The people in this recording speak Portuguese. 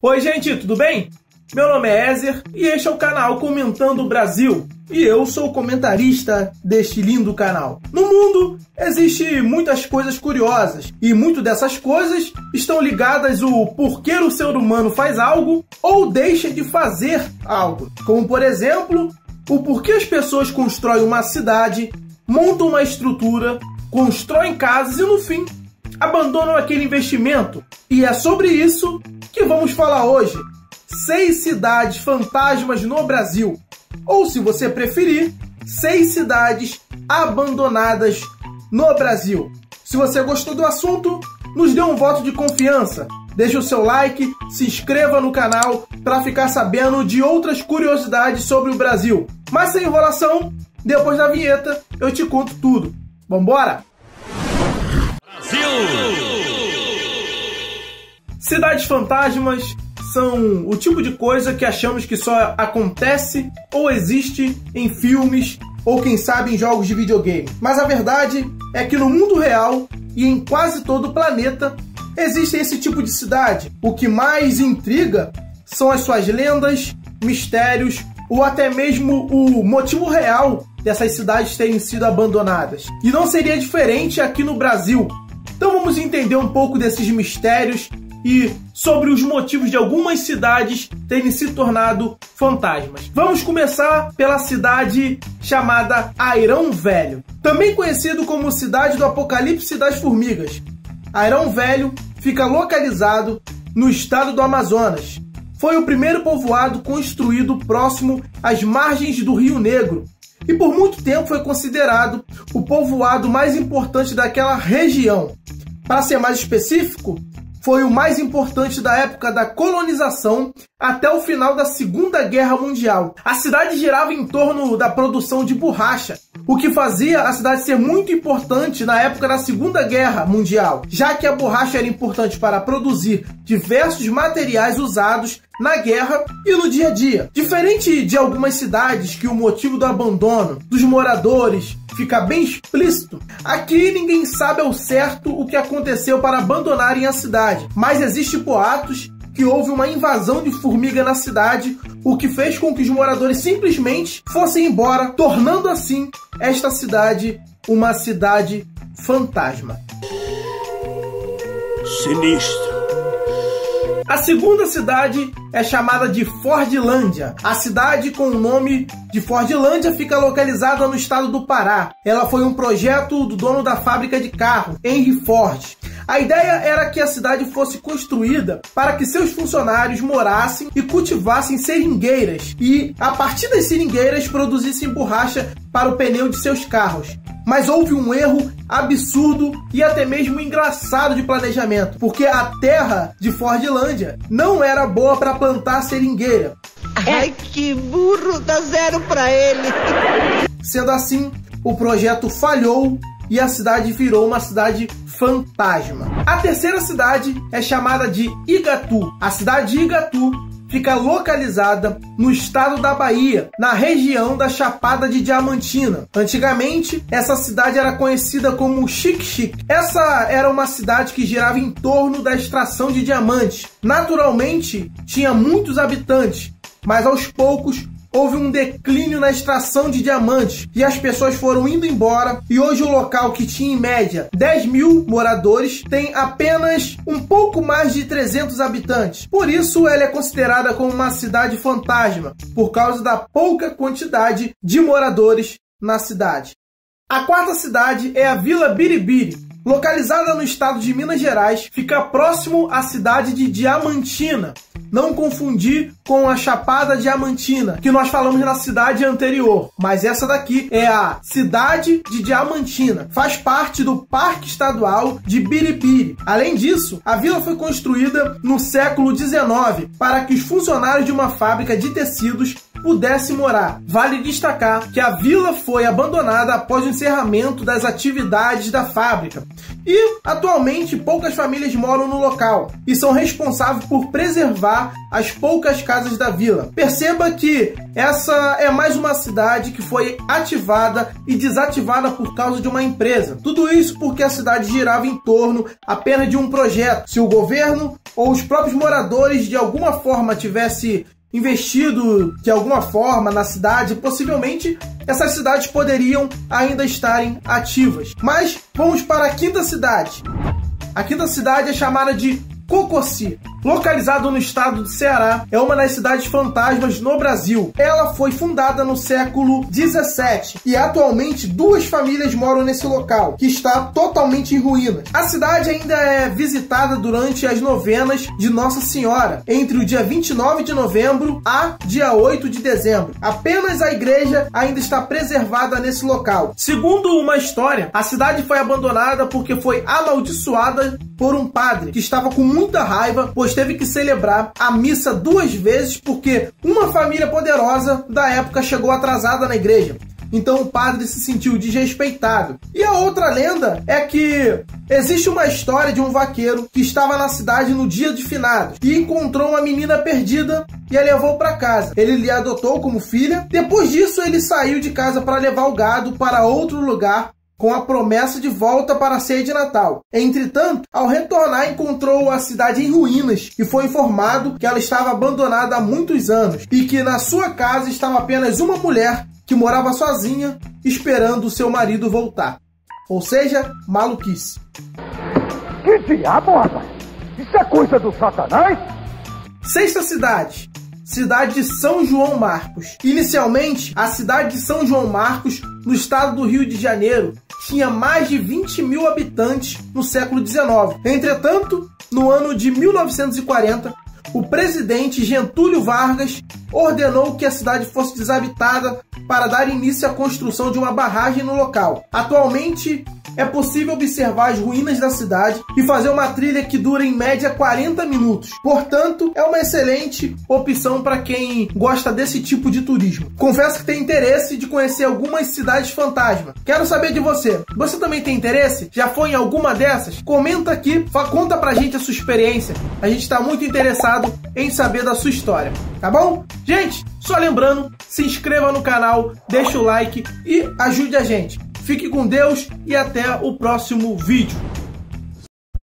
Oi gente, tudo bem? Meu nome é Ezer e este é o canal Comentando Brasil. E eu sou o comentarista deste lindo canal. No mundo existem muitas coisas curiosas e muitas dessas coisas estão ligadas ao porquê o ser humano faz algo ou deixa de fazer algo. Como por exemplo, o porquê as pessoas constroem uma cidade, montam uma estrutura, constroem casas e no fim abandonam aquele investimento. E é sobre isso que vamos falar hoje. 6 cidades fantasmas no Brasil. Ou, se você preferir, 6 cidades abandonadas no Brasil. Se você gostou do assunto, nos dê um voto de confiança. Deixe o seu like, se inscreva no canal para ficar sabendo de outras curiosidades sobre o Brasil. Mas sem enrolação, depois da vinheta eu te conto tudo. Vambora? Cidades fantasmas são o tipo de coisa que achamos que só acontece ou existe em filmes ou quem sabe em jogos de videogame. Mas a verdade é que no mundo real e em quase todo o planeta existe esse tipo de cidade. O que mais intriga são as suas lendas, mistérios ou até mesmo o motivo real dessas cidades terem sido abandonadas. E não seria diferente aqui no Brasil. Então vamos entender um pouco desses mistérios e sobre os motivos de algumas cidades terem se tornado fantasmas. Vamos começar pela cidade chamada Airão Velho, também conhecido como Cidade do Apocalipse das Formigas. Airão Velho fica localizado no estado do Amazonas. Foi o primeiro povoado construído próximo às margens do Rio Negro e por muito tempo foi considerado o povoado mais importante daquela região. Para ser mais específico, foi o mais importante da época da colonização até o final da Segunda Guerra Mundial. A cidade girava em torno da produção de borracha, o que fazia a cidade ser muito importante na época da Segunda Guerra Mundial, já que a borracha era importante para produzir diversos materiais usados na guerra e no dia a dia. Diferente de algumas cidades que o motivo do abandono dos moradores fica bem explícito, aqui ninguém sabe ao certo o que aconteceu para abandonarem a cidade, mas existem boatos que houve uma invasão de formiga na cidade, o que fez com que os moradores simplesmente fossem embora, tornando assim esta cidade uma cidade fantasma. Sinistro. A segunda cidade é chamada de Fordlândia. A cidade com o nome de Fordlândia fica localizada no estado do Pará. Ela foi um projeto do dono da fábrica de carro, Henry Ford. A ideia era que a cidade fosse construída para que seus funcionários morassem e cultivassem seringueiras e, a partir das seringueiras, produzissem borracha para o pneu de seus carros. Mas houve um erro absurdo e até mesmo engraçado de planejamento, porque a terra de Fordlândia não era boa para plantar seringueira. Ai, que burro, dá 0 para ele. Sendo assim, o projeto falhou e a cidade virou uma cidade fantasma. A terceira cidade é chamada de Igatu. A cidade de Igatu fica localizada no estado da Bahia, na região da Chapada de Diamantina. Antigamente, essa cidade era conhecida como Xique-Xique. Essa era uma cidade que girava em torno da extração de diamantes. Naturalmente, tinha muitos habitantes, mas aos poucos houve um declínio na extração de diamantes e as pessoas foram indo embora e hoje o local que tinha em média 10 mil moradores tem apenas um pouco mais de 300 habitantes. Por isso ela é considerada como uma cidade fantasma, por causa da pouca quantidade de moradores na cidade. A quarta cidade é a Vila Biribiri. Localizada no estado de Minas Gerais, fica próximo à cidade de Diamantina. Não confundir com a Chapada Diamantina, que nós falamos na cidade anterior. Mas essa daqui é a cidade de Diamantina. Faz parte do Parque Estadual de Biribiri. Além disso, a vila foi construída no século XIX para que os funcionários de uma fábrica de tecidos pudesse morar. Vale destacar que a vila foi abandonada após o encerramento das atividades da fábrica e, atualmente, poucas famílias moram no local e são responsáveis por preservar as poucas casas da vila. Perceba que essa é mais uma cidade que foi ativada e desativada por causa de uma empresa. Tudo isso porque a cidade girava em torno apenas de um projeto. Se o governo ou os próprios moradores de alguma forma tivesse investido de alguma forma na cidade, possivelmente essas cidades poderiam ainda estarem ativas. Mas vamos para a quinta cidade. A quinta cidade é chamada de Cococi. Localizado no estado do Ceará, é uma das cidades fantasmas no Brasil. Ela foi fundada no século 17 e atualmente 2 famílias moram nesse local, que está totalmente em ruínas. A cidade ainda é visitada durante as novenas de Nossa Senhora, entre o dia 29 de novembro a dia 8 de dezembro. Apenas a igreja ainda está preservada nesse local. Segundo uma história, a cidade foi abandonada porque foi amaldiçoada por um padre que estava com muita raiva, pois teve que celebrar a missa 2 vezes porque uma família poderosa da época chegou atrasada na igreja. Então o padre se sentiu desrespeitado. E a outra lenda é que existe uma história de um vaqueiro que estava na cidade no dia de finados e encontrou uma menina perdida e a levou para casa. Ele lhe adotou como filha. Depois disso, ele saiu de casa para levar o gado para outro lugar, com a promessa de volta para a ceia de Natal. Entretanto, ao retornar, encontrou a cidade em ruínas e foi informado que ela estava abandonada há muitos anos e que na sua casa estava apenas uma mulher que morava sozinha, esperando o seu marido voltar. Ou seja, maluquice. Que diabo, rapaz? Isso é coisa do Satanás? Sexta cidade. Cidade de São João Marcos. Inicialmente, a cidade de São João Marcos, no estado do Rio de Janeiro, tinha mais de 20 mil habitantes no século XIX. Entretanto, no ano de 1940, o presidente Getúlio Vargas ordenou que a cidade fosse desabitada para dar início à construção de uma barragem no local. Atualmente, é possível observar as ruínas da cidade e fazer uma trilha que dura em média 40 minutos. Portanto, é uma excelente opção para quem gosta desse tipo de turismo. Confesso que tenho interesse de conhecer algumas cidades fantasma. Quero saber de você. Você também tem interesse? Já foi em alguma dessas? Comenta aqui, conta pra gente a sua experiência. A gente está muito interessado em saber da sua história, tá bom? Gente, só lembrando, se inscreva no canal, deixa o like e ajude a gente. Fique com Deus e até o próximo vídeo.